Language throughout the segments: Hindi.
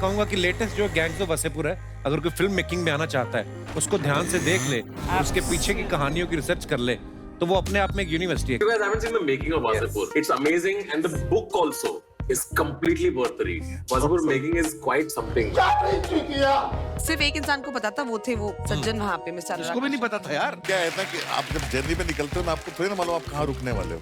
कहूंगा कि लेटेस्ट जो गैंग्स ऑफ वासेपुर है, अगर कोई फिल्म मेकिंग में आना चाहता है, उसको ध्यान से देख ले और उसके पीछे की कहानियों की रिसर्च कर ले, तो वो अपने आप में एक यूनिवर्सिटी है। You guys haven't seen the making of Wasipur. It's amazing, and the book also is completely worth the read. Wasipur making is quite something. सिर्फ एक इंसान को पता था, वो थे वो सज्जन वहाँ पे मिस्टर उसको भी नहीं पता था यार। क्या है ना कि आप जब जर्नी पे निकलते हो ना, आपको थोड़ी ना मालूम आप कहाँ रुकने वाले हो।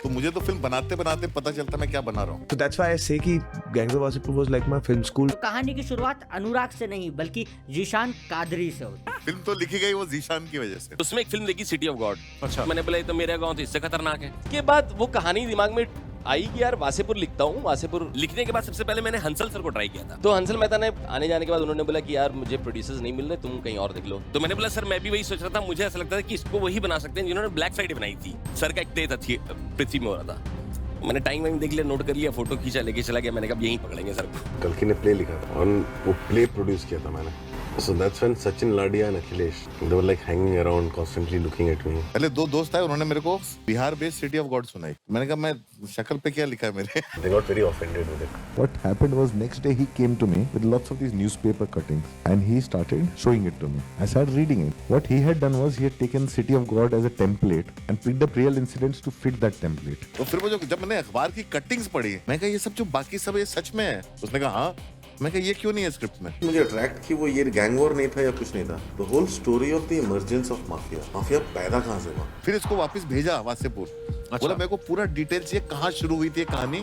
तो मुझे तो फिल्म बनाते बनाते पता चलता मैं क्या बना रहा हूँ। So that's why I say कि Gangs of Wasseypur was like my film school. कहानी की शुरुआत अनुराग से नहीं बल्कि जीशान कादरी से होती। फिल्म तो लिखी गई वो जीशान की वजह से। उसमें एक फिल्म देखी सिटी ऑफ गॉड। अच्छा। मैंने बोला ये तो मेरा गांव तो इससे खतरनाक है। के बाद वो कहानी दिमाग में आई कि यार वासेपुर लिखता हूँ। वासेपुर लिखने के बाद सबसे पहले मैंने हंसल सर को ट्राई किया था। तो हंसल मेहता ने आने जाने के बाद उन्होंने बोला कि यार मुझे प्रोड्यूसर्स नहीं मिल रहे, तुम कहीं और देख लो। तो मैंने बोला सर मैं भी वही सोच रहा था, मुझे ऐसा लगता था कि इसको वही बना सकते हैं जिन्होंने ब्लैक फ्राइडे बनाई थी। सर का एक तेज थी पृथ्वी में हो रहा था। मैंने टाइम वाइम देख लिया, नोट कर लिया, फोटो खींचा, लेके चला गया। मैंने कहा यहीं पकड़ेंगे सर को। कल्कि ने प्ले लिखा था और वो प्ले प्रोड्यूस किया था मैंने। So that's when Sachin Ladia and Akhilesh, they were like hanging around, constantly looking at me. पहले दो दोस्त आए, उन्होंने मेरे को Bihar based city of God सुनाई। मैंने कहा मैं शक्ल पे क्या लिखा है मेरे। They got very offended with it. What happened was next day he came to me with lots of these newspaper cuttings and he started showing it to me. I started reading it. What he had done was he had taken City of God as a template and picked up real incidents to fit that template. तो फिर वो जब मैंने अखबार की कटिंग्स पढ़ी, मैं कहा ये सब जो बाकी सब ये सच में है। उसने कहा हाँ। मैं कहा ये क्यों नहीं है स्क्रिप्ट में। मुझे अट्रैक्ट की वो ये गैंग वॉर नहीं था या कुछ नहीं था। The whole story of the emergence of mafia. Mafia पैदा कहाँ से हुआ? फिर इसको वापस भेजा वासेपुर। बोला मेरे को पूरा डिटेल चाहिए, कहाँ शुरू हुई थी कहानी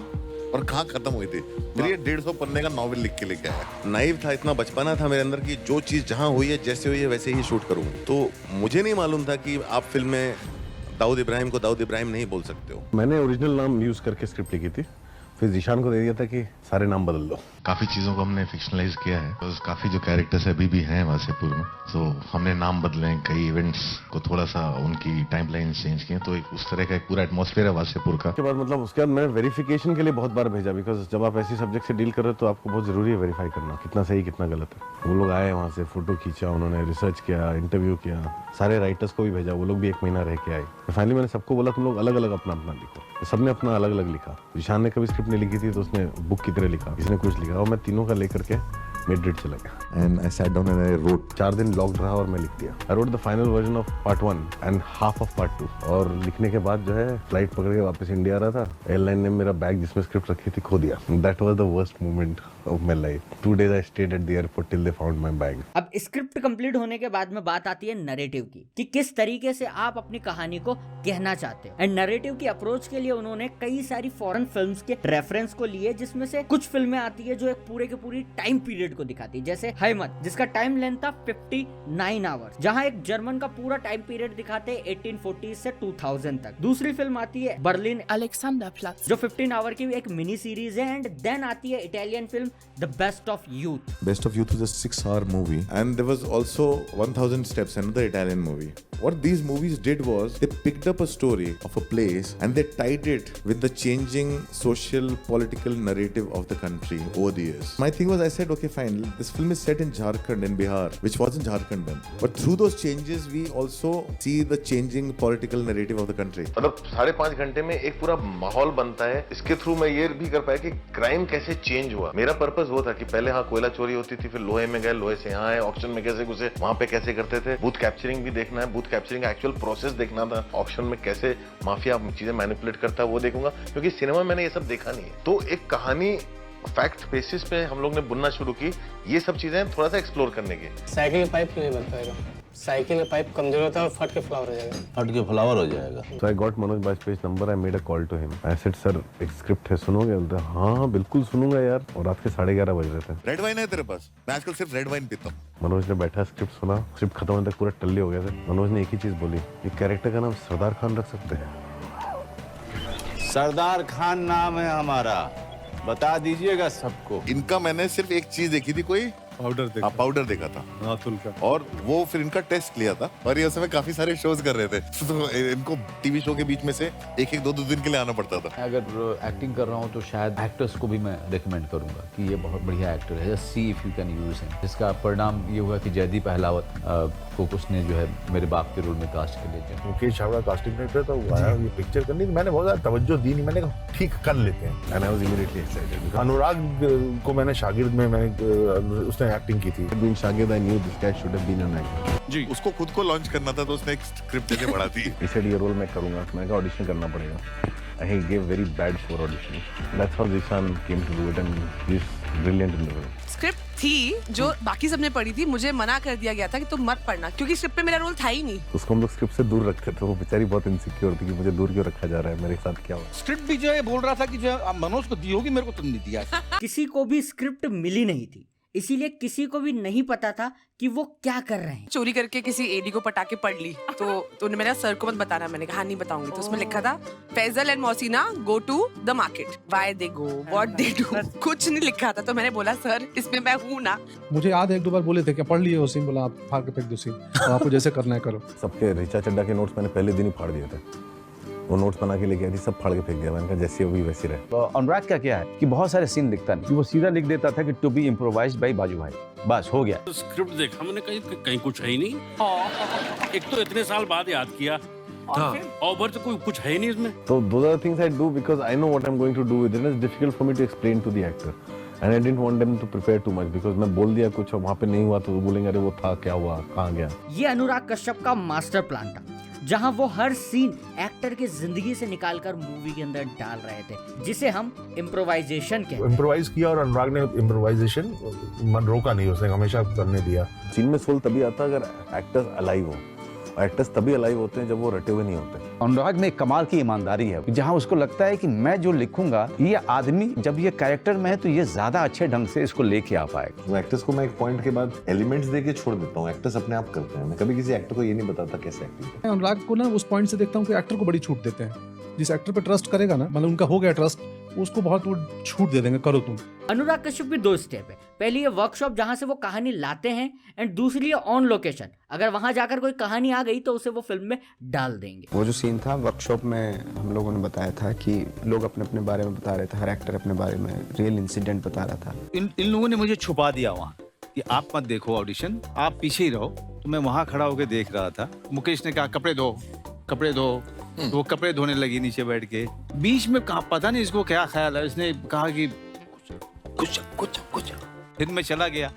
और कहाँ खत्म हुई थी। फिर ये 150 पन्ने का नॉवेल लिख के लेके आया। नाइव था, इतना बचपना था मेरे अंदर कि जो चीज जहाँ हुई है, जैसे हुई है वैसे ही शूट करूंगा। तो मुझे नहीं मालूम था कि आप फिल्म में दाऊद इब्राहिम को दाऊद इब्राहिम नहीं बोल सकते हो। मैंने ओरिजिनल नाम यूज करके स्क्रिप्ट लिखी थी, फिर जीशान को दे दिया था कि सारे नाम बदल दो। काफी चीजों को हमने फिक्शनलाइज किया है। तो काफी जो कैरेक्टर्स अभी भी हैं वासेपुर में, तो हमने नाम बदले, कई इवेंट्स को थोड़ा सा उनकी टाइमलाइन चेंज किए, तो एक उस तरह का एक पूरा एटमॉस्फेयर है वासेपुर का। उसके बाद मतलब उसके बाद मैंने वेरिफिकेशन के लिए बहुत बार भेजा, बिकॉज जब आप ऐसी सब्जेक्ट से डील कर रहे हो तो आपको बहुत जरूरी है वेरीफाई करना कितना सही कितना गलत है। वो लोग आए वहाँ से, फोटो खींचा, उन्होंने रिसर्च किया, इंटरव्यू किया, सारे राइटर्स को भी भेजा, वो लोग भी 1 महीना रह के आए। फाइनली मैंने सबको बोला तुम लोग अलग अलग अपना अपना लिखो। सबने अपना अलग अलग लिखा। जीशान ने कभी स्क्रिप्ट नहीं लिखी थी तो उसने बुक की तरह लिखा, किसी ने कुछ लिखा, और मैं तीनों का लेकर के मैड्रिड चला गया। And I sat down and I wrote. 4 दिन लॉक्ड रहा और मैं लिख दिया। I wrote the final version of part 1 and half of part 2। और लिखने के बाद जो है फ्लाइट पकड़ के वापस इंडिया आ रहा था, एयरलाइन ने मेरा बैग जिसमें स्क्रिप्ट रखी थी खो दिया। That was the worst moment of my life. 2 days I stayed at the airport till they found my bag. अब स्क्रिप्ट कंप्लीट होने के बाद में बात आती है नैरेटिव की, कि किस तरीके से आप अपनी कहानी को कहना चाहते हो। एंड नैरेटिव की अप्रोच के लिए उन्होंने कई सारी फॉरेन फिल्म्स के रेफरेंस को लिए, जिसमें से कुछ फिल्में आती है जो एक पूरे के पूरी टाइम पीरियड को दिखाती है, जैसे हैमत, जिसका टाइम लेंथ था 59 आवर्स, जहां एक जर्मन का पूरा टाइम पीरियड दिखाते हैं 1840 से 2000 तक। दूसरी फिल्म आती है बर्लिन अलेक्जेंडरप्लात्ज, जो 15 आवर की एक मिनी सीरीज है। एंड देन आती है Italian film the best of youth. Best of Youth was a 6-hour movie. And there was also 1000 Steps, another Italian movie. What these movies did was they picked up a story of a place and they tied it with the changing social political narrative of the country over the years. My thing was, I said, okay, fine, this film is set in Jharkhand, in Bihar, which wasn't Jharkhand then. But through those changes, we also see the changing political narrative of the country. मतलब 5.5 घंटे में एक पूरा माहौल बनता है। इसके थ्रू मैं ये भी कर पाया कि क्राइम कैसे चेंज हुआ। मेरा पर्पस वो था कि पहले हाँ कोयला चोरी होती थी, फिर लोहे में गए, लोहे से यहाँ आए, ऑक्शन में कैसे घुसे, वहाँ पे कैसे करते थे। बूथ कैप्चरिंग भी देखना है, बूथ कैप्चरिंग का एक्चुअल प्रोसेस देखना था, ऑक्शन में कैसे माफिया चीजें मैनिपुलेट करता है वो देखूंगा, क्योंकि सिनेमा मैंने ये सब देखा नहीं है। तो एक कहानी फैक्ट बेसिस पे हम लोग ने बुनना शुरू की, ये सब चीजें थोड़ा सा एक्सप्लोर करने की। साइकिल का पाइप नहीं बन पाएगा, साइकिल का पाइप कमजोर होता है और फट के फ्लावर हो जाएगा। फट के फ्लावर हो जाएगा। So I got Manoj Bajpayee's number. I made a call to him. I said, sir, एक स्क्रिप्ट है, सुनोगे? बोलते हाँ बिल्कुल सुनूंगा यार। और रात के 11:30 बज रहे थे। रेड वाइन है तेरे पास? मैं आजकल सिर्फ रेड वाइन पीता हूँ। मनोज ने बैठा, स्क्रिप्ट सुना, स्क्रिप्ट खत्म होने तक पूरा टल्ले हो गए थे। मनोज ने एक ही चीज बोली, ये कैरेक्टर का नाम सरदार खान रख सकते हैं? सरदार खान नाम है हमारा, बता दीजिएगा सबको। इनका मैंने सिर्फ एक चीज देखी थी, कोई पाउडर देखा था अतुल का। और वो फिर इनका टेस्ट लिया था और ये उस समय काफी सारे शोज कर रहे थे तो इनको टीवी शो के बीच में से एक दो दिन के लिए आना पड़ता था। अगर एक्टिंग कर रहा हूँ तो शायद एक्टर्स को भी मैं रिकमेंड करूंगा कि ये बहुत बढ़िया एक्टर है, just see if you can use him. इसका परिणाम ये हुआ कि जयदीप अहलावत को उसने जो है मेरे बाप के रोल में कास्ट कर लिया। मुकेश छाबड़ा कास्टिंग डायरेक्टर था, वो आया ये पिक्चर करने की, मैंने बहुत ज्यादा तवज्जो दी नहीं, मैंने कहा ठीक कर लेते हैं and I was immediately excited. Anurag को मैंने शागिर्द में उसने एक्टिंग की थी। Being Shagird I knew this guy should have been an actor. जी उसको खुद को लॉन्च करना था तो उसने एक स्क्रिप्ट देके बढ़ा दी। इसे ये रोल मैं करूंगा, मैंने कहा ऑडिशन करना पड़ेगा। I gave very bad for audition. That's how Zishan came to do it and he's brilliant in the role. Script थी जो बाकी सबने पढ़ी थी, मुझे मना कर दिया गया था कि तुम मत पढ़ना क्योंकि स्क्रिप्ट में मेरा रोल था ही नहीं। उसको हम लोग स्क्रिप्ट से दूर रखते थे, वो बेचारी बहुत इनसिक्योर थी कि मुझे दूर क्यों रखा जा रहा है, मेरे साथ क्या हुआ। स्क्रिप्ट भी जो है बोल रहा था कि जो मनोज को दी होगी, मेरे को तुम नहीं दिया। किसी को भी स्क्रिप्ट मिली नहीं थी, इसीलिए किसी को भी नहीं पता था कि वो क्या कर रहे हैं। चोरी करके किसी एडी को पटाके पढ़ ली तो मेरा सर को मत बताना, मैंने कहा नहीं बताऊंगी। तो उसमें लिखा था Faisal and Mausina go to the market, why they go, what they do, कुछ नहीं लिखा था। तो मैंने बोला सर इसमें मैं हूँ ना। मुझे याद है एक दो बार बोले थे कि पढ़ लिए हो सीन, बोला आप फाड़ के फेंक दो सीन, तो आपको जैसे करना है करो। सबके ऋचा चड्डा के नोट्स मैंने पहले दिन ही फाड़ दिए थे, वो नोट्स बना के लेके आई थी, सब फाड़ के फेंक दिया। मैंने कहा जैसे अभी वैसे रहे। तो अनुराग का क्या है कि बहुत सारे सीन लिखता नहीं, वो सीधा लिख देता था कि टू बी इम्प्रोवाइज्ड बाय बाजू भाई, बस हो गया। तो स्क्रिप्ट देखा मैंने, कहीं कुछ है ही नहीं। एक तो इतने साल बाद याद किया और तो कोई कुछ है ही नहीं इसमें। So those are the things I do because I know what I'm going to do with it. It's difficult for me to explain to the actor. And I didn't want them to prepare too much because मैं बोल दिया कुछ और वहाँ पे नहीं हुआ तो वो बोलेंगे अरे वो था क्या हुआ, कहाँ गया। ये अनुराग कश्यप का मास्टर प्लान था, जहां वो हर सीन एक्टर की जिंदगी से निकालकर मूवी के अंदर डाल रहे थे, जिसे हम इम्प्रोवाइजेशन कहते हैं। इम्प्रोवाइज किया और अनुराग ने इम्प्रोवाइजेशन मन रोका नहीं, उसने हमेशा करने दिया। सीन में सोल तभी आता है अगर एक्टर्स अलाइव हो, और एक्टर्स तभी अलाइव होते हैं जब वो रटे हुए नहीं होते। अनुराग में कमाल की ईमानदारी है, जहां उसको लगता है कि मैं जो लिखूंगा ये आदमी जब ये कैरेक्टर में है तो ये ज्यादा अच्छे ढंग से इसको लेके आ पाएगा। वो एक्टर्स को मैं एक पॉइंट के बाद एलिमेंट्स देके छोड़ देता हूँ, एक्टर्स अपने आप करते हैं। मैं कभी किसी एक्टर को ये नहीं बताता कैसे एक्टिंग। मैं अनुराग को ना उस पॉइंट से देखता हूँ कि एक्टर को बड़ी छूट देते हैं। जिस एक्टर पे ट्रस्ट करेगा ना, मतलब उनका हो गया ट्रस्ट, उसको बहुत वो छूट दे देंगे, करो तुम। अनुराग कश्यप की दो स्टेप है, पहली है वर्कशॉप जहां से वो कहानी लाते हैं, एंड दूसरी है ऑन लोकेशन। अगर वहां जाकर कोई कहानी आ गई तो उसे वो फिल्म में डाल देंगे। वो जो सीन था वर्कशॉप में, हम लोगों ने बताया था कि लोग अपने अपने बारे में बता रहे थे, हर एक्टर अपने बारे में रियल इंसिडेंट बता रहा था। इन लोगों ने मुझे छुपा दिया वहाँ कि आप मत देखो ऑडिशन, आप पीछे ही रहो। तो मैं वहाँ खड़ा होकर देख रहा था। मुकेश ने कहा कपड़े धो, कपड़े धो, तो वो कपड़े धोने लगी नीचे बैठ के। बीच में कहा पता नहीं इसको क्या ख्याल है, इसने कहा कि कुछ कुछ कुछ, फिर मैं चला गया।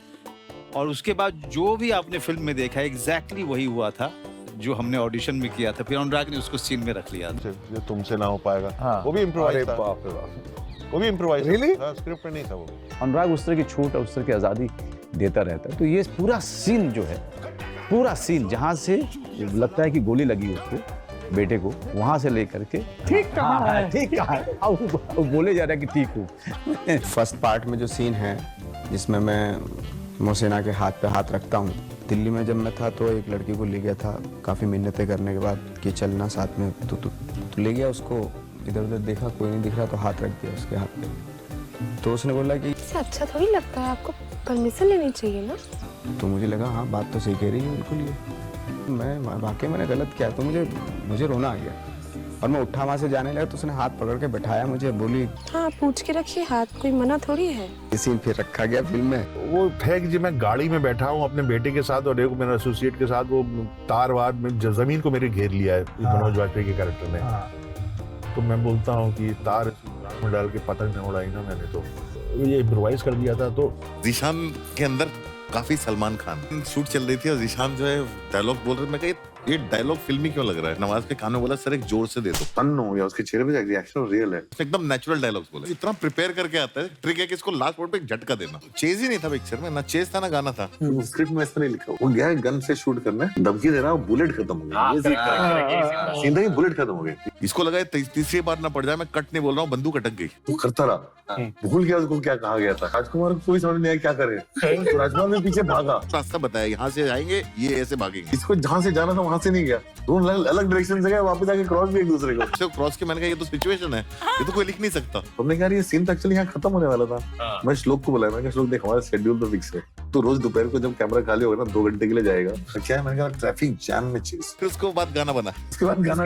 और उसके बाद जो भी आपने फिल्म में देखा एग्जैक्टली वही हुआ था जो हमने ऑडिशन में किया था। फिर अनुराग ने उसको सीन में रख लिया। जो तुमसे ना हो पाएगा, हाँ। वो भी इम्प्रोवाइज था। वो भी इम्प्रोवाइज Really? था, स्क्रिप्ट में नहीं था वो। अनुराग उस तरह की छूट और उस तरह की आज़ादी देता रहता है। तो ये पूरा सीन जो है, पूरा सीन जहाँ से लगता है कि गोली लगी उसको, बेटे को, वहाँ से लेकर के ठीक कहाँ है, ठीक कहाँ है, वो बोले जा रहा है कि ठीक हूँ। फर्स्ट पार्ट में जो सीन है जिसमें मैं मोहसिना के हाथ पे हाथ रखता हूँ, दिल्ली में जब मैं था तो एक लड़की को ले गया था, काफ़ी मिन्नतें करने के बाद कि चलना साथ में, तो ले गया उसको। इधर उधर देखा कोई नहीं दिख रहा तो हाथ रख दिया उसके हाथ पे। तो उसने बोला कि इससे अच्छा थोड़ी लगता है, आपको परमिशन लेनी चाहिए ना। तो मुझे लगा हाँ बात तो सही कह रही है बिल्कुल ये, मैं वाकई मैंने गलत किया। तो मुझे रोना आ गया और मैं उठा वहाँ से जाने लगा तो उसने हाथ पकड़ के बैठाया मुझे, बोली हाँ पूछ के रखिए हाथ, कोई मना थोड़ी है। ये सीन फिर रखा गया फिल्म में। वो है कि जब मैं गाड़ी में बैठा हूँ अपने बेटे के साथ और एक मेरा एसोसिएट के साथ, वो तार वार में जमीन को मेरे घेर लिया है मनोज वाजपेयी के कैरेक्टर ने। तो मैं बोलता हूँ कि तार में डाल के पतंग न उड़ाई ना मैंने, तो ये इम्प्रोवाइज कर दिया था। तो जीशान के अंदर काफी सलमान खान शूट चल रही थी और जीशान जो है डायलॉग बोल रहे थे। मैं कहा ये डायलॉग फिल्मी क्यों लग रहा है? नवाज के कान में बोला सर एक जोर से दे दो। तन्न हो गया उसके चेहरे पे, रिएक्शन रियल है, एकदम नेचुरल डायलॉग्स बोले। इतना प्रिपेयर करके आता है, ट्रिक है कि इसको लास्ट वर्ड पे एक झटका देना। चेज ही नहीं था पिक्चर में, ना चेज था ना गाना था। स्क्रिप्ट में ऐसा नहीं लिखा, वो गया गन से शूट करना है, धमकी दे रहा, बुलेट खत्म हो गया, सीधा ही बुलेट खत्म हो गई। इसको लगा तीसरी बार ना पड़ जाए, मैं कट नहीं बोल रहा हूँ, बंदूक अटक गई। वो करता रहा, भूल गया उसको क्या कहा गया था। राजकुमार को कोई समझ नहीं आया क्या करे, तो राजकुमार ने पीछे भागा, रास्ता बताया यहाँ से आएंगे, ये ऐसे भागेंगे। इसको जहाँ से जाना था वहां से नहीं गया, दोनों अलग डायरेक्शन से गए, वापस आके क्रॉस भी एक दूसरे को क्रॉस के। मैंने कहा ये तो सिचुएशन है, ये तो कोई लिख नहीं सकता। हमने कहा ये सीन तो एक्चुअली यहाँ खत्म होने वाला था। मैं श्लोक को बुलाया, मैं श्लोक देख हमारा शेड्यूल तो फिक्स है, तो रोज दोपहर को जब कैमरा खाली होगा ना 2 घंटे के लिए जाएगा तो क्या है, मैंने कहा ट्रैफिक जैम में चेस, फिर उसके बाद गाना बना, उसके बाद गाना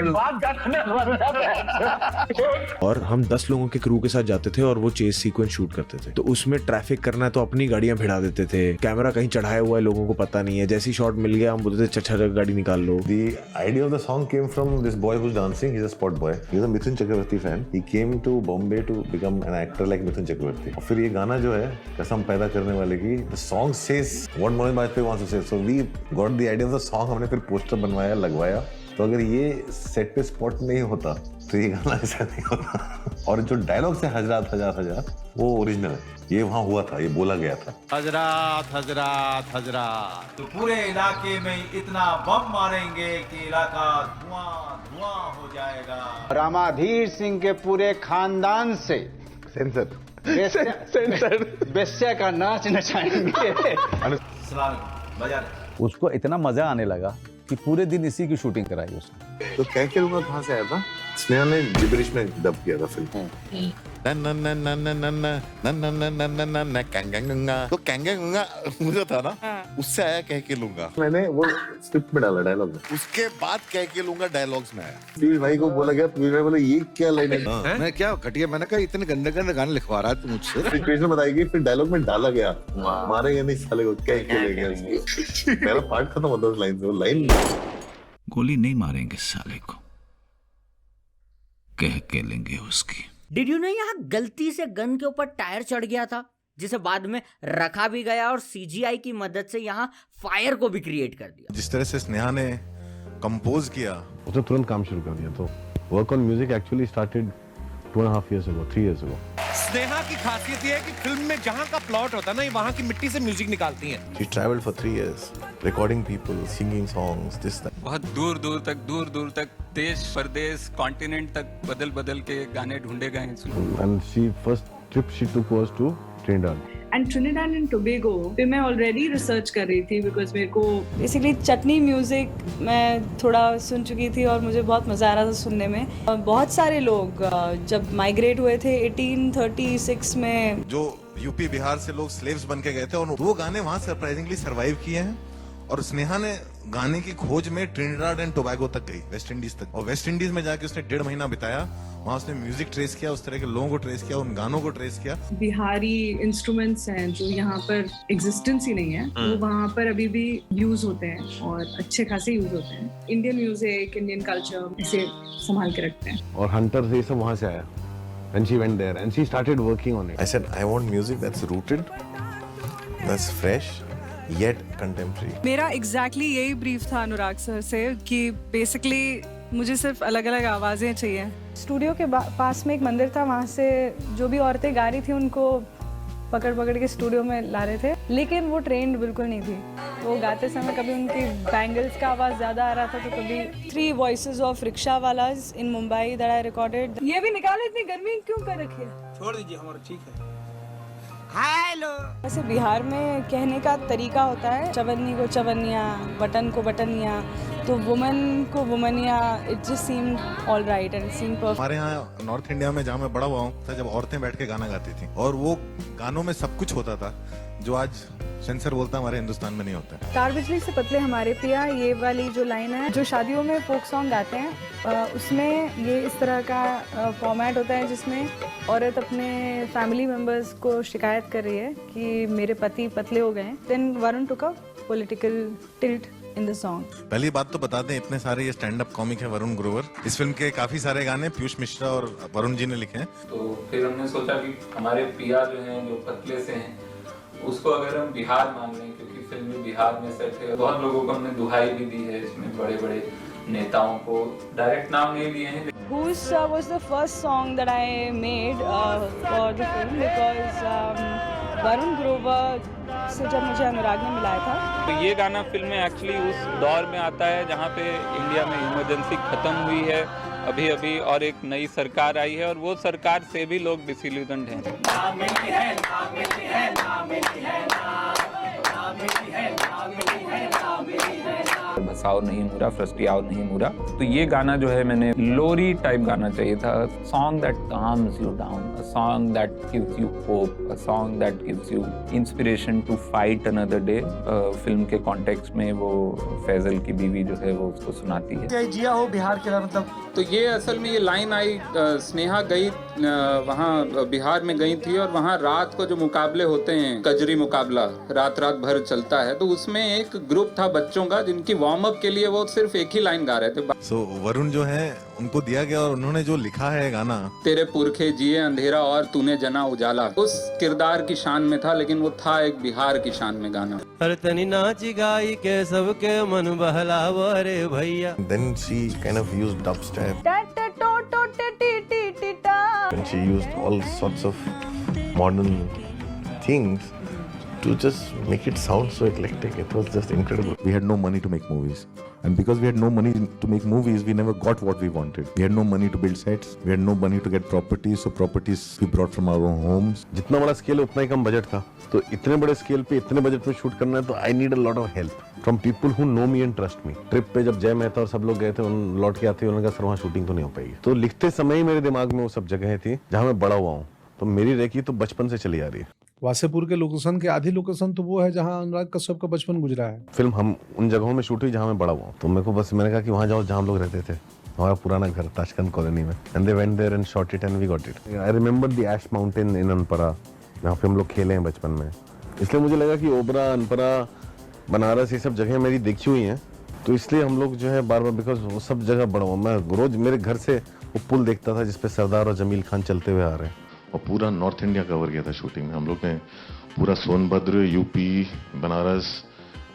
और हम 10 लोगों के क्रू के साथ जाते थे और वो चेस सीक्वेंस शूट करते थे। तो उसमें ट्रैफिक करना है तो अपनी गाड़ियां भिड़ा देते थे, कैमरा कहीं चढ़ाया हुआ है लोगों को पता नहीं है, जैसी शॉट मिल गया हम बोलते थे चल गाड़ी निकाल लो। The idea of the song came from this boy who's dancing. He's a spot boy. He's a Mithun Chakravarti fan. He came to Bombay to become an actor like Mithun Chakravarti. और फिर ये गाना जो है कसम पैदा करने वाले की, the song says what Manoj Bajpayee wants to say. So we got the idea of the song. हमने फिर पोस्टर बनवाया, लगवाया। तो अगर ये सेट पे स्पॉट नहीं होता तो ये गाना ऐसा नहीं होता। और जो डायलॉग से हजरात हजार हजार वो ओरिजिनल है, ये वहाँ हुआ था, ये बोला गया था। हजरात हजरात हजरात, तो पूरे इलाके में इतना बम मारेंगे कि इलाका धुआं धुआं हो जाएगा। रामाधीर सिंह के पूरे खानदान से सेंसर बेस्या का नाच नचाएंगे। उसको इतना मजा आने लगा कि पूरे दिन इसी की शूटिंग कराई उसने। तो क्या करूँगा कहाँ से आया था? स्नेहा ने जिब्रिश में डब किया था फिल्म। तो कैंगंगा मुझे था ना, उससे आया कह के लूंगा, मैंने वो स्क्रिप्ट में डाला डायलॉग में, उसके बाद कह के लूंगा डायलॉग्स में आया। पीयूष भाई को बोला गया, पीयूष भाई बोले ये क्या लाइन है? मैं क्या घटिया, मैंने कहा इतने गंदे गंदे गाने लिखवा रहा है तू मुझसे। सिचुएशन बताएगी, फिर डायलॉग में डाला गया, मारेंगे नहीं साले को, कह के ले गया। पहला पार्ट खत्म होता उस लाइन से, वो लाइन गोली नहीं मारेंगे साले को, कह के लेंगे उसकी। डिड यू नो यहाँ गलती से गन के ऊपर टायर चढ़ गया था, जिसे बाद में रखा भी गया और सीजीआई की मदद से यहाँ फायर को भी क्रिएट कर दिया। जिस तरह से स्नेहा ने कंपोज किया, उसने तुरंत काम शुरू कर दिया। तो work on music actually started 2.5 years ago, 3 years ago. Sneha की खासियत ये है कि फिल्म में जहाँ का प्लॉट होता है ना, ये वहाँ की मिट्टी से म्यूजिक निकालती हैं। She traveled for 3 years, recording people, singing songs, this that. बहुत दूर दूर तक देश परदेश कॉन्टिनेंट तक बदल के गाने ढूंढे गए हैं। And she first trip she took was to Trinidad. And Trinidad and Tobago पे मैं ऑलरेडी रिसर्च कर रही थी, बिकॉज मेरे को बेसिकली चटनी म्यूजिक मैं थोड़ा सुन चुकी थी और मुझे बहुत मज़ा आ रहा था सुनने में। बहुत सारे लोग जब माइग्रेट हुए थे 1836 में, जो यूपी बिहार से लोग स्लेव्स बन के गए थे, और वो गाने वहाँ सरप्राइजिंगली सरवाइव किए हैं। और स्नेहा ने गाने की खोज में ट्रिनिडाड एंड टोबैगो तक गई, वेस्ट इंडीज तक, और वेस्ट इंडीज में जाके उसने 1.5 महीना बिताया। वहाँ उसने म्यूजिक ट्रेस किया, उस तरह के लोगों को ट्रेस किया, उन गानों को ट्रेस किया। बिहारी इंस्ट्रूमेंट्स हैं जो यहाँ पर एग्जिस्टेंस ही नहीं है, वो वहाँ पर अभी भी यूज होते हैं और अच्छे खासे यूज होते हैं। इंडियन म्यूजिक, इंडियन कल्चर इसे संभाल के रखते हैं। और हंटर से ये सब वहाँ से आया। And she went there and she started working on it. I said I want music that's rooted, that's fresh, yet contemporary. मेरा एग्जैक्टली यही ब्रीफ था अनुराग सर से कि बेसिकली मुझे सिर्फ अलग अलग आवाज़ें चाहिए। स्टूडियो के पास में एक मंदिर था, वहाँ से जो भी औरतें गा रही थी उनको पकड़ के स्टूडियो में ला रहे थे, लेकिन वो ट्रेंड बिल्कुल नहीं थी। वो गाते समय कभी उनकी बैंगल्स का आवाज़ ज़्यादा आ रहा था, तो कभी 3 voices of rickshaw wallahs in Mumbai that I recorded. ये भी निकालो, इतनी गर्मी क्यों कर रखी है? छोड़ दीजिए, हमारा ठीक है। हेलो। वैसे बिहार में कहने का तरीका होता है, चवन्नी को चवन्निया, बटन को बटनिया, तो वुमन को वुमनिया। It just seem all right and seem perfect. हमारे यहाँ नॉर्थ इंडिया में जहाँ मैं बड़ा हुआ हूँ, जब औरतें बैठ के गाना गाती थी और वो गानों में सब कुछ होता था जो आज सेंसर बोलता हमारे हिंदुस्तान में नहीं होता है। तार बिजली से पतले हमारे पिया, ये वाली जो लाइन है, जो शादियों में फोक सॉन्ग गाते हैं, उसमें ये इस तरह का फॉर्मेट होता है जिसमें औरत अपने फैमिली मेंबर्स को शिकायत कर रही है कि मेरे पति पतले हो गए। Then Varun took a political tilt in the song. पहली बात तो बता दें, इतने सारे ये स्टैंड अप कॉमिक है वरुण ग्रोवर। इस फिल्म के काफी सारे गाने पीयूष मिश्रा और वरुण जी ने लिखे हैं। तो फिर हमने सोचा कि हमारे पिया जो हैं, जो पतले से हैं, उसको अगर हम बिहार मान लें, क्योंकि फिल्म भी बिहार में सेट है। बहुत लोगों को हमने दुहाई भी दी है, इसमें बड़े बड़े नेताओं को डायरेक्ट नाम नहीं लिए हैं। Who's was the first song that I made for the film because Varun Grover से जब मुझे अनुराग ने मिलाया था। तो ये गाना फिल्म में एक्चुअली उस दौर में आता है जहाँ पे इंडिया में इमरजेंसी खत्म हुई है अभी और एक नई सरकार आई है, और वो सरकार से भी लोग डिसिल्यूजन्ड हैं। बसाओ नहीं मुरा, फ्रस्टियाओ नहीं मुरा। तो ये गाना जो है, मैंने लोरी टाइप गाना चाहिए था, song that calms you down, a song that gives you hope, a song that gives you inspiration to fight another day. Film के कॉन्टेक्स्ट में वो फैजल की बीवी जो है वो उसको सुनाती है। जिया हो बिहार के मतलब तो ये असल में ये लाइन आई, स्नेहा गई वहाँ बिहार में गई थी और वहाँ रात को जो मुकाबले होते हैं, कजरी मुकाबला रात भर चलता है, तो उसमें एक ग्रुप था बच्चों का जिनकी वार्म अप के लिए वो सिर्फ एक ही लाइन गा रहे थे। सो वरुण जो है उनको दिया गया और उन्होंने जो लिखा है गाना, तेरे पुरखे जिए अंधेरा और तूने जना उजाला, उस किरदार की शान में था, लेकिन वो था एक बिहार की शान में गाना। हर तनी नाच गाई के सबके मन बहलावा रे भैया। Then she kind of used dubstep and she used all sorts of modern things to just make it sound so eclectic. It was just incredible. We had no money to make movies. And because we had no money to make movies, we never got what we wanted. We had no money to build sets. We had no money to get properties. So properties we brought from our own homes. जितना बड़ा स्केल है उतना ही कम बजट था, तो इतने बड़े स्केल पे इतने बजट में शूट करना है तो I need a lot of help from people who know me and trust me. Trip पे जब जय मेहता और सब लोग गए थे, उन लौट के आते उन्होंने कहा सर वहाँ शूटिंग तो नहीं हो पाएगी। तो लिखते समय ही मेरे दिमाग में वो सब जगहें थी जहाँ मैं बड़ा हुआ हूँ, तो मेरी रेकी तो बचपन से चली आ रही है। वासेपुर के लोकेशन के आधी लोकेशन तो वो है जहाँ अनुराग कश्यप का बचपन गुजरा है। फिल्म हम उन जगहों में शूट हुई जहाँ मैं बड़ा हुआ, तो मेरे को बस मैंने कहा कि वहाँ जाओ जहाँ हम लोग रहते थे, हमारा पुराना घर ताशकंद कॉलोनी में। And they went there and shot it and we got it. I remember the ash mountain in Anpara, जहाँ पे हम लोग खेले हैं बचपन में। इसलिए मुझे लगा कि ओबरा, अनपरा, बनारस ये सब जगह मेरी देखी हुई हैं, तो इसलिए हम लोग जो है बार बार, बिकॉज वो सब जगह बड़ा हुआ, मैं रोज मेरे घर से वो पुल देखता था जिसपे सरदार और जमील खान चलते हुए आ रहे हैं। और पूरा नॉर्थ इंडिया कवर किया था शूटिंग में हम लोग ने। पूरा सोनभद्र, यूपी, बनारस,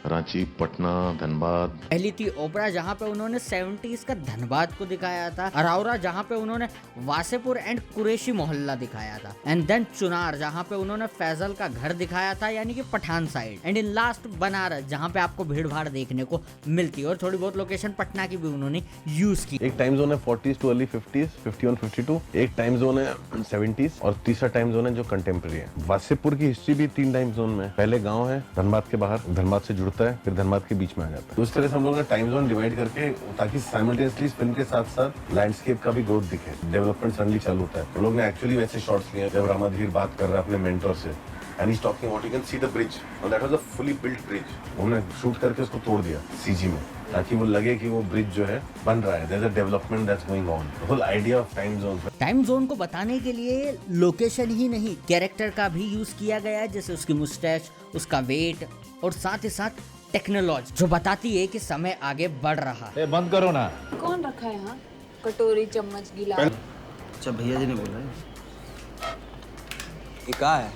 रांची, पटना, धनबाद। पहली थी ओबरा जहाँ पे उन्होंने 70s का धनबाद को दिखाया था, अराउरा जहाँ पे उन्होंने वासेपुर एंड कुरैशी मोहल्ला दिखाया था, एंड देन चुनार जहाँ पे उन्होंने फैजल का घर दिखाया था यानी कि Pathan side, and in last Banaras जहाँ पे आपको भीड़ भाड़ देखने को मिलती है, और थोड़ी बहुत लोकेशन पटना की भी उन्होंने यूज की। एक टाइम जोन है 40s टू अर्ली 50s, 51, 52, एक टाइम जोन है 70s और तीसरा टाइम जोन है जो कंटेम्प्रेरी है। वासेपुर की हिस्ट्री भी 3 टाइम जोन में, पहले गाँव है धनबाद के बाहर, धनबाद से होता है, फिर धनबाद के बीच में आ जाता है। तो उस तरह से हम लोगों ने टाइम जोन डिवाइड करके, ताकि साइमल्टेनियसली फिल्म के साथ साथ लैंडस्केप का भी ग्रोथ दिखे, डेवलपमेंट सडनली चालू होता है। हम लोग ने एक्चुअली वैसे शॉट्स लिए जब रामाधीर बात कर रहा है अपने मेंटोर से, and he is talking what you can see the bridge, और that was a fully built bridge. हमने शूट करके उसको तोड़ दिया सीजी में, ताकि वो लगे कि वो ब्रिज जो है बन रहा है, there is a development that's going on. The whole idea of time zone. Time zone को बताने के लिए लोकेशन ही नहीं, कैरेक्टर का भी यूज किया गया है, जैसे उसकी मुस्टैच, उसका वेट, और साथ ही साथ टेक्नोलॉजी जो बताती है कि समय आगे बढ़ रहा है। बंद करो ना। कौन रखा है यहाँ कटोरी, चम्मच, गिलास? अच्छा भैया जी ने बोला है ये क्या है?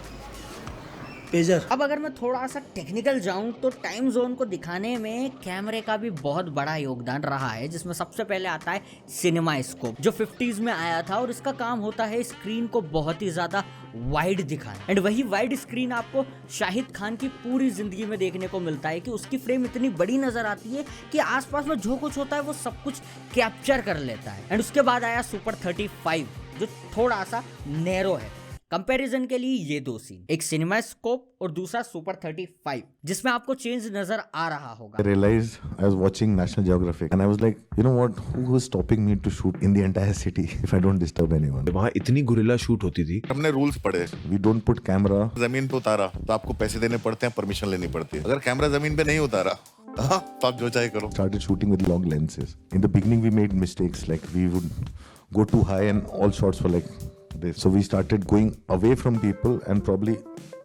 पेजर। अब अगर मैं थोड़ा सा टेक्निकल जाऊं तो टाइम जोन को दिखाने में कैमरे का भी बहुत बड़ा योगदान रहा है, जिसमें सबसे पहले आता है सिनेमा स्कोप जो 50s में आया था, और इसका काम होता है स्क्रीन को बहुत ही ज्यादा वाइड दिखाना। एंड वही वाइड स्क्रीन आपको शाहिद खान की पूरी जिंदगी में देखने को मिलता है कि उसकी फ्रेम इतनी बड़ी नजर आती है कि आसपास में जो कुछ होता है वो सब कुछ कैप्चर कर लेता है। एंड उसके बाद आया सुपर 35 जो थोड़ा सा नैरो है। कंपैरिजन के लिए ये 2 सीन, एक सिनेमा स्कोप और दूसरा सुपर 35, जिसमें आपको चेंज नजर आ रहा होगा। I realized I was watching National Geographic and I was like, you know what, who is stopping me to shoot in the entire city if I don't disturb anyone? वहाँ इतनी गुरिल्ला शूट होती थी। हमने रूल्स पढ़े, we don't put camera जमीन पे उतारा तो आपको पैसे देने पड़ते हैं, परमिशन लेनी पड़ती है। अगर कैमरा जमीन पे नहीं उतारा तो आप जो चाहे करो। Started shooting with long lenses. In the beginning we made mistakes, like we would go too high and all shots were like this. So we started going away from people and probably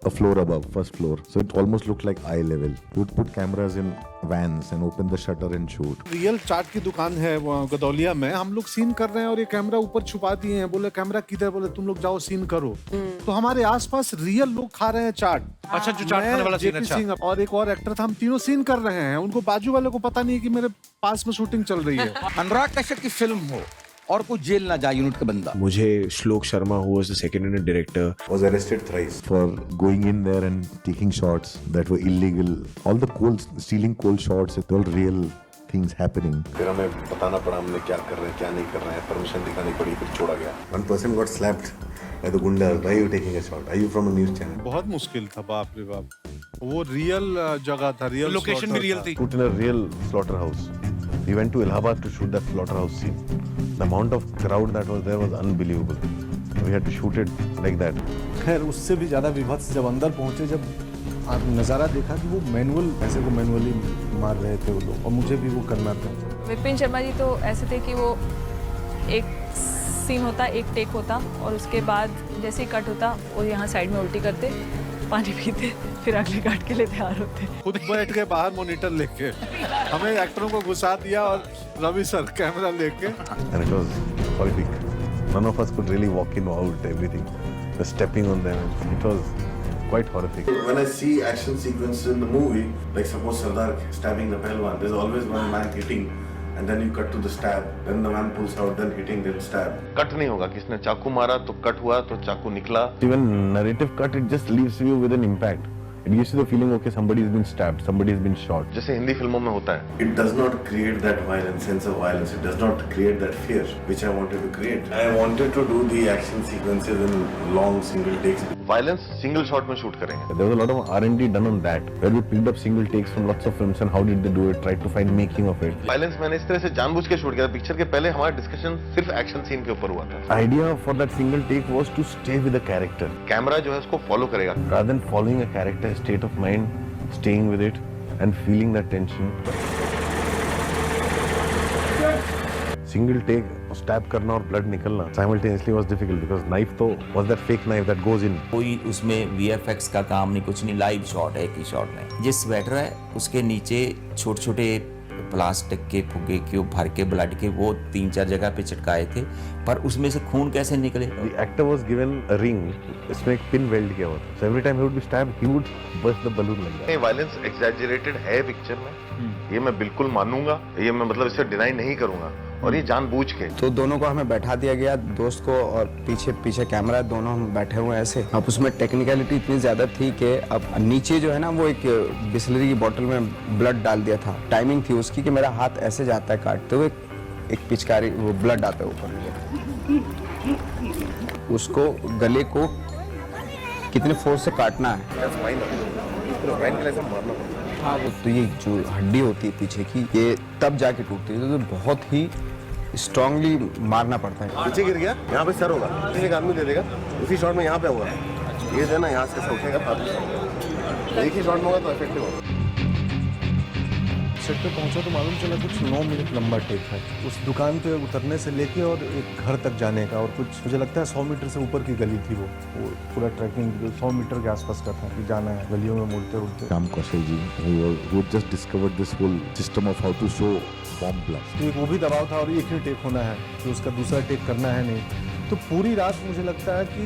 a floor above, first floor. So it almost looked like eye level. We would put cameras in vans and open the shutter and shoot. Real chaat की दुकान है वो गदौलिया में, हम लोग सीन कर रहे हैं और ये कैमरा ऊपर छुपा दिए हैं, बोले कैमरा किधर, बोले तुम लोग जाओ सीन करो। तो हमारे आसपास रियल लोग खा रहे हैं चाट। अच्छा, जो चाट खाने वाला सीन, अच्छा। और एक और एक्टर था, हम तीनों सीन कर रहे हैं, उनको बाजू वाले को पता नहीं है कि मेरे पास में शूटिंग चल रही है। अनुराग कश्यप की फिल्म हो और कोई जेल ना जाए यूनिट का बंदा। मुझे श्लोक Sharma who was the second unit director was arrested thrice for going in there and taking shots that were illegal. All the stealing coal shots, it's all real things happening. फिर हमें बताना पड़ा हमने क्या कर रहे हैं क्या नहीं कर रहे हैं, परमिशन दिखानी पड़ी, फिर छोड़ा गया। One person got slapped by the gunda. Why are you taking a shot? Are you from a news channel? बहुत मुश्किल था, बाप रे बाप। वो रियल जगह था, रियल लोकेशन भी रियल थी। Shoot in a real slaughterhouse. We went to Allahabad to shoot that slaughterhouse scene. The amount of crowd that was there was unbelievable. We had to shoot it like that. खैर उससे भी ज्यादा विभत्स जब अंदर पहुंचे, जब आप नज़ारा देखा कि वो मैनुअल ऐसे को मैनुअली मार रहे थे वो लोग, और मुझे भी वो करना था। विपिन शर्मा जी तो ऐसे थे कि वो एक सीन होता, एक टेक होता, और उसके बाद जैसे ही कट होता वो यहाँ साइड में उल्टी करते, पानी पीते, फिर अगले कट के लिए तैयार होते। खुद बैठ गए बाहर मॉनिटर लेके, हमें एक्टरों को घुसा दिया और रवि सर कैमरा लेके। And it was horrific. None of us could really walk in or out, everything. The stepping on them, it was quite horrific. When I see action sequences in the movie, like suppose Sardar stabbing the Pehlwan, there's always one man hitting, and then you cut to the stab, then the man pulls out, then hitting, then stab. Cut नहीं होगा, किसने चाकू मारा तो कट हुआ तो चाकू निकला। Even narrative cut, it just leaves you with an impact. It gives you the feeling, okay, somebody has been stabbed, somebody has been shot. जैसे हिंदी फिल्मों में होता है। It does not create that violence, sense of violence. It does not create that fear, which I wanted to create. I wanted to do the action sequences in long single takes. Violence single shot में शूट करेंगे। There was a lot of R&D done on that, where we picked up single takes from lots of films and how did they do it, tried to find making of it. Violence मैंने इस तरह से जानबूझ के शूट किया था। पिक्चर के पहले हमारा डिस्कशन सिर्फ एक्शन सीन के ऊपर हुआ था। Idea for that single take was to stay with the character. Camera जो है उसको फॉलो करेगा। Rather than following a character, state of mind, staying with it and feeling that tension. Single take, stab करना और blood निकलना simultaneously was difficult because knife तो was that fake knife that goes in. कोई उसमें VFX का काम नहीं, कुछ नहीं, लाइव शॉट है एक ही शॉट में। जिस स्वेटर है उसके नीचे छोटे छोटे प्लास्टिक के फुग्गे क्यूब भर के ब्लड के वो 3-4 जगह पे चिटकाए थे, पर उसमें से खून कैसे निकले? The actor was given a ring, इसमें एक पिन वेल्ड किया हुआ था, so every time he would be stabbed, he would burst the balloon like that. नहीं, वायलेंस एग्जैजरेटेड है पिक्चर में, ये मैं बिल्कुल मानूंगा, ये मैं मतलब इसे डिनाई नहीं करूंगा, और ये जानबूझ के। तो दोनों को हमें बैठा दिया गया, दोस्त को और पीछे कैमरा, दोनों हम बैठे हुए ऐसे। अब उसमें टेक्निकलिटी इतनी ज्यादा थी कि अब नीचे जो है ना वो एक बिस्लरी की बोतल में ब्लड डाल दिया था। टाइमिंग थी उसकी कि मेरा हाथ ऐसे जाता है काटते हुए, एक पिचकारी वो ब्लड आता है ऊपर, उसको गले को कितने फोर्स से काटना है। हाँ, तो ये जो हड्डी होती है पीछे की, ये तब जाके टूटती है, तो बहुत ही स्ट्रांगली मारना पड़ता है। पीछे गिर गया, यहाँ पे सर होगा, पीछे एक आदमी दे देगा, उसी शॉट में यहाँ पे होगा, ये देना यहाँ से ऐसा उठेगा, एक ही शॉट में होगा तो इफेक्टिव होगा। सेट पे पहुंचा तो मालूम चला कुछ 9 मिनट लंबा टेक है, उस दुकान पे उतरने से लेके और एक घर तक जाने का, और कुछ मुझे लगता है 100 मीटर से ऊपर की गली थी, वो पूरा ट्रैकिंग 100 मीटर के आसपास का था कि जाना है, गलियों में मुड़ते उड़ते। राम कौशल जी who just discovered this whole system of how to show bomb blast. तो एक वो भी दबाव था और एक ही टेक होना है, तो उसका दूसरा टेक करना है नहीं, तो पूरी रात मुझे लगता है कि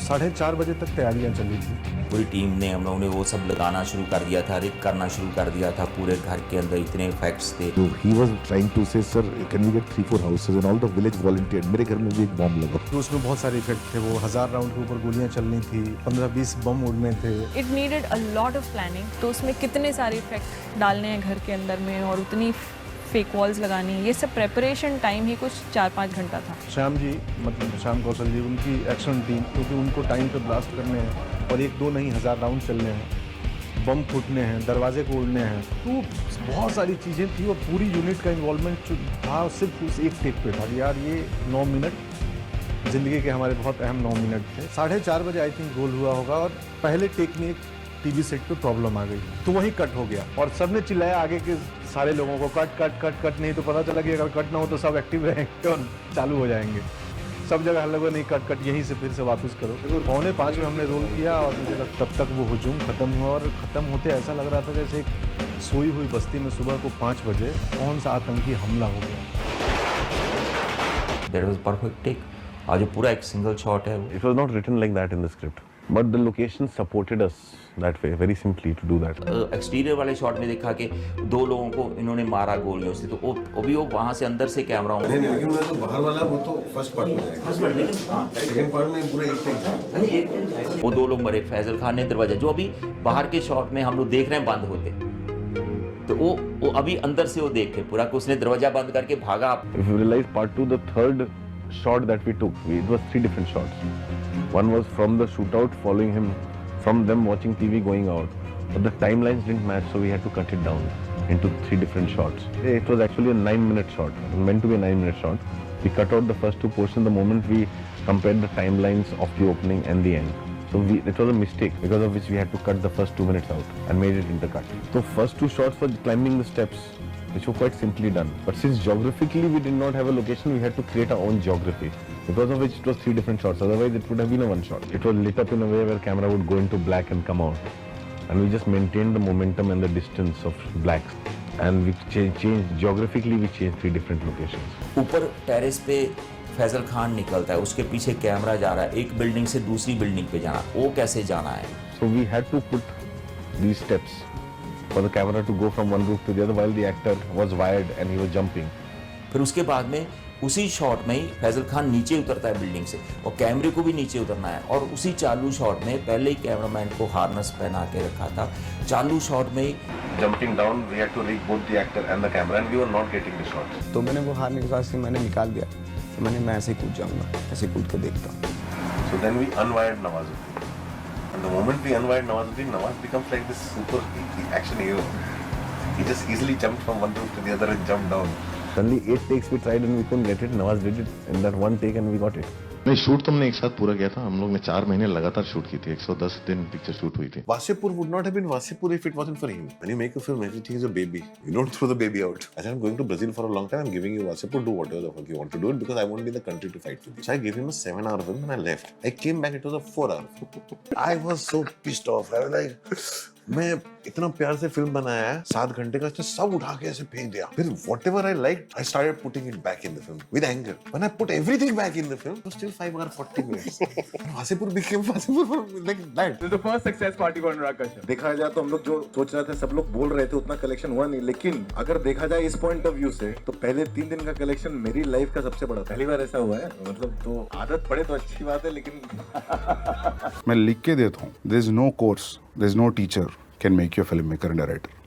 4:30 बजे तक तैयारियां चली थी। पूरी टीम ने, हम लोगों ने वो सब लगाना शुरू कर दिया था, रिग करना शुरू कर दिया था, पूरे घर के अंदर इतने इफेक्ट्स थे। So he was trying to say, sir, can we get 3-4 houses and all the village volunteered. मेरे घर में भी एक बॉम्ब लगा। तो उसमें बहुत सारे इफेक्ट थे, वो 1000 राउंड के ऊपर गोलियां चलनी थी, 15-20 बम उड़ने थे। It needed a lot of planning, तो उसमें कितने सारे इफेक्ट डालने हैं घर के अंदर में, और उतनी फेक वॉल्स लगानी, ये सब प्रेपरेशन टाइम ही कुछ 4-5 घंटा था। श्याम जी, मतलब श्याम कौशल जी, उनकी एक्शन टीम, क्योंकि उनको टाइम पे ब्लास्ट करने हैं और 1-2 नहीं 1000 राउंड चलने हैं, बम फूटने हैं, दरवाजे को उड़ने हैं, तो बहुत सारी चीज़ें थी और पूरी यूनिट का इन्वॉल्वमेंट था सिर्फ उस एक टेक पे था। यार ये 9 मिनट ज़िंदगी के हमारे बहुत अहम 9 मिनट थे। 4:30 बजे आई थिंक गोल हुआ होगा, और पहले टेक में एक टीवी सेट पे प्रॉब्लम आ गई, तो वहीं कट हो गया और सबने चिल्लाया आगे के सारे लोगों को, कट कट कट कट, नहीं तो पता चला कि अगर कट ना हो तो सब एक्टिव रहेंगे और चालू हो जाएंगे। सब जगह हल्ला, नहीं कट कट, यहीं से फिर से वापस करो। 4:45 में हमने रोल किया और मुझे तब तक वो हुजूम खत्म हुआ, और ख़त्म होते ऐसा लग रहा था जैसे एक सोई हुई बस्ती में सुबह को 5 बजे कौन सा आतंकी हमला हो गया। That was perfect take, और जो पूरा एक सिंगल शॉट है। It was not written like that in the script, but the location supported us that way, very simply to do that. Exterior वाले शॉट में देखा कि 2 लोगों को इन्होंने मारा गोलियों से, तो वो भी वो वहाँ से अंदर से कैमरा तो बाहर वाला वो तो फर्स्ट पार्ट में जाएगा, सेकंड पार्ट में पूरा एक टेक। वो 2 लोग मरे, फैजल खान ने दरवाजा, जो अभी बाहर के शॉट में हम लोग देख रहे हैं बंद होते, तो वो अभी अंदर से वो देख के पूरा उसने दरवाजा बंद करके भागा। If you realize part 2, the third shot that we took, it was 3 different shots. One was from the shootout, following him, from them watching TV going out, but the timelines didn't match, so we had to cut it down into 3 different shots. It was actually a 9-minute shot, meant to be a 9-minute shot. We cut out the first 2 portions the moment we compared the timelines of the opening and the end. So it was a mistake because of which we had to cut the first 2 minutes out and made it intercut. So first 2 shots were climbing the steps, which were quite simply done. But since geographically we did not have a location, we had to create our own geography. Because of which it was 3 different shots. Otherwise, it would have been a 1 shot. It was lit up in a way where camera would go into black and come out. And we just maintained the momentum and the distance of blacks. And we changed geographically. We changed 3 different locations. ऊपर टेरेस पे फैजल खान निकलता है, उसके पीछे कैमरा जा रहा है, एक बिल्डिंग से दूसरी बिल्डिंग पे जाना, वो कैसे जाना है? So we had to put these steps for the camera to go from one roof to the other while the actor was wired and he was jumping. फिर उसके बाद में उसी शॉट में ही फैजल खान नीचे उतरता है बिल्डिंग से और कैमरे को भी नीचे उतरना है और उसी चालू शॉट में पहले ही कैमरामैन को हार्नेस पहना के रखा था, चालू शॉट में ही Jumping down, we had to rig both the actor and the camera and we were not getting the shots. तो मैंने वो हार्नेस से मैंने निकाल दिया, तो मैं ऐसे कूद जाऊंगा, ऐसे कूद के देखता हूँ. So then we unwired Nawazuddin. And the moment we unwired Nawazuddin, Nawaz becomes like this super action hero. He just easily jumped from one roof to the other and jumped down. Suddenly 8 takes we tried and we couldn't get it. Nawaz did it in that 1 take and we got it. नहीं, शूट तो हमने एक साथ पूरा किया था. हम लोग ने 4 महीने लगातार शूट की थी. 110 दिन पिक्चर शूट हुई थी. Wasipur would not have been Wasipur if it wasn't for him. When you make a film, everything is a baby. You don't throw the baby out. I said, I'm going to Brazil for a long time. I'm giving you Wasipur. Do whatever the fuck you want to do it because I won't be in the country to fight with you. So I gave him a 7-hour film and I left. I came back. It was a 4-hour film. I was so pissed off. I was like, मैं इतना प्यार से फिल्म बनाया है 7 घंटे का, इसने सब उठा के ऐसे फेंक दिया. फिर whatever I liked, I started putting it back in the film with anger. When I put everything back in the film, it was still 5 hours 40 minutes. Wasipur became Wasipur like that. This is the first success party for Anurag Kashyap. देखा जाए तो हम लोग जो सोच रहे थे, सब लोग बोल रहे थे उतना कलेक्शन हुआ नहीं, लेकिन अगर देखा जाए इस पॉइंट ऑफ व्यू से तो पहले 3 दिन का कलेक्शन मेरी लाइफ का सबसे बड़ा था. पहली बार ऐसा हुआ है, मतलब तो आदत पड़े तो अच्छी बात है, लेकिन मैं लिख के देता हूँ. There is no course, there is no teacher can make you a filmmaker and director.